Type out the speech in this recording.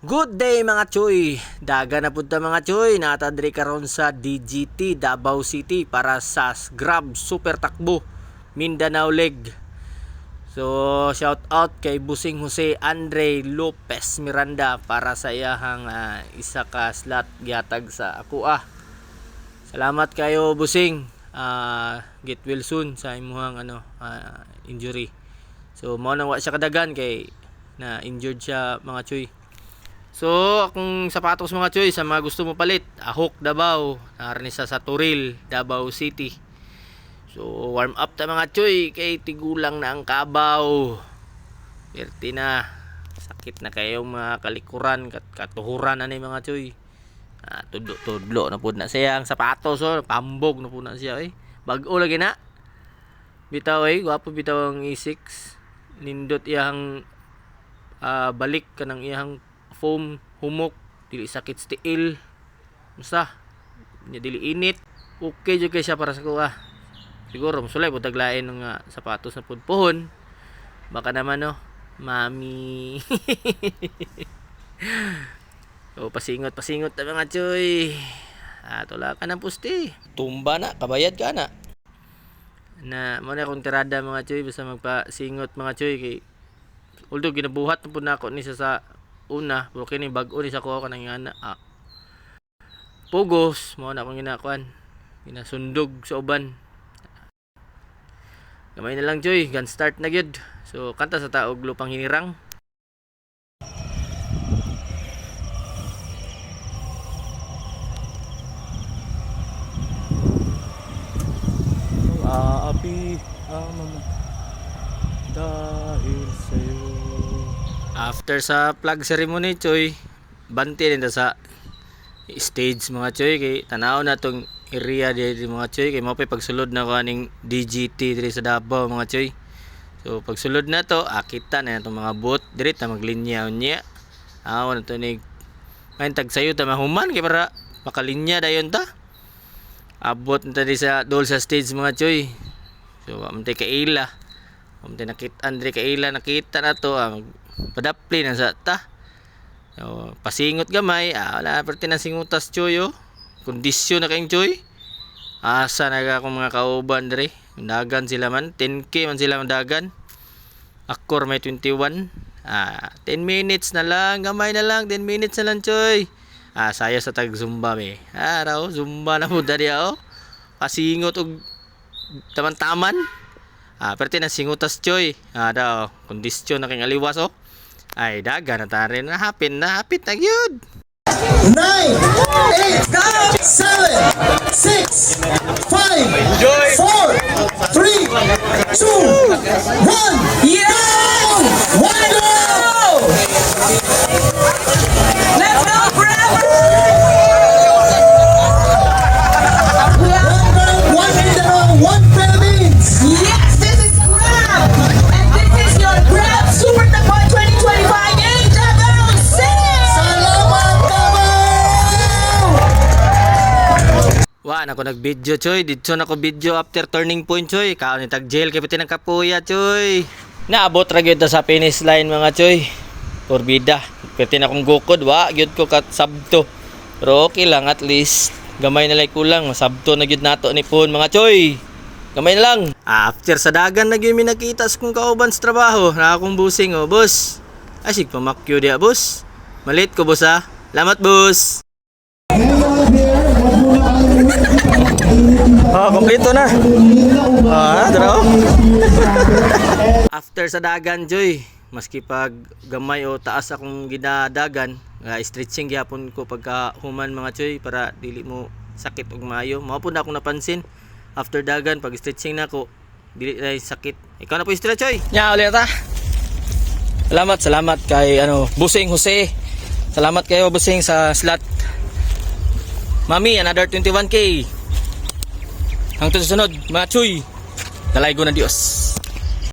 Good day mga choy. Daga na punta mga choy. Natadri karon sa DGT Davao City para sa Grab Super Takbo Mindanao Leg. So shout out kay Busing Jose Andre Lopez Miranda para sa iyahang isa ka slot gihatag sa ako. Salamat kayo Busing. Get well soon sa imuhang injury. So mao nang wa siya kadagan kay na injured siya mga choy. So, akong sapatos mga choy, sa mga gusto mo palit, Ahok Davao, narin sa Turil, Davao City. So, warm up ta mga choy, kay tigulang na ang kabaw. Perti na, sakit na kayong mga kalikuran, katuhuran na ni mga choy. Tudlo na po na siya ang sapatos, pambog na po na siya. Bago lagi na. Bitaw gwapo bitaw ang E6. Nindot iyang balik ka ng iyang foam humok, dili sakit stiil basta dili init, okay jud kay siya para sa kuha. Siguro musulay po taglain ng sapatos na pudpuhon baka naman mami. So pasingot na mga choy, tula ka ng pusti, tumba na, kabayad ka na mo na akong tirada mga choy, basta magpasingot mga choy kay although ginabuhat na po na ako ni sa una, pero kini bag-o ni sa ko kanang ana. Pugos mo na akong ginasundog sa uban. Gamay na lang choy, gan start na gyud. So kanta sa taog lupang hinirang. Aapi dahil sa'yo. After sa flag ceremony choy, banti din sa stage mga choy, kay tanaw na tong area dito mga choy, kay mapay pagsulod na ko aning DGT diri sa Davao mga choy. So pagsulod na to, akita na itong mga boat diri ta maglinya unya. Na to ni main tag sayo ta mahuman kay para makalinya dayon ta. Abot na diri sa dol sa stage mga choy. So amtay kaila. Amtay nakita andre kaila nakita na to padapli na sa ta. So, pasingot gamay, wala perti na singutas choy kondisyon na kayong choy. Asa na akong mga kauban diri, dagan sila man 10k man sila dagan. Akor may 21. 10 minutes na lang, gamay na lang 10 minutes na lang choy. Saya sa tag zumba me. Raw zumba na mo dari pasingot og taman-taman. Perti na singutas choy. Daw kondisyon na kayong aliwas ay daga na tarin na hapit na gyud. 9, 8, 7, 6, 5, 4, 3, 2, 1, Yeah! go! Let's go forever! One Mindanao, one Philippines! Yes, this is Grab! And this is your Grab Super Takbo 2025 in Davao City! Salamat Davao! Nako nag-video choy, dito nako video after turning point choy. Kaon ni tag jail kay pati ng kapuya choy. Naabot ra gyud sa finish line mga choy. Porbida. Pati na kong gukod gyud ko kat sabto. Pero okay lang at least gamay na lay kulang, sabto na gyud nato ni pon mga choy. Gamay na lang. After sa dagan na gyud mi nakita sa kong kauban sa trabaho, na akong busing boss. Asig pamakyo dia boss. Malit ko boss Salamat boss. Kompleto na. Daraw. After sa dagan joy, maski pag gamay o taas akong ginadagan, stretching gyapon ko pagka human mga choy para dili mo sakit og maayo. Mao pud na akong napansin after dagan pag stretching nako dili na sakit. Ikaw na po stretch choy. Nya ulit Salamat kay Busing Jose. Salamat kayo Busing sa slot. Mami, another 21k. Hangtod sa sunod, mga choy. Dalaygo na Dios.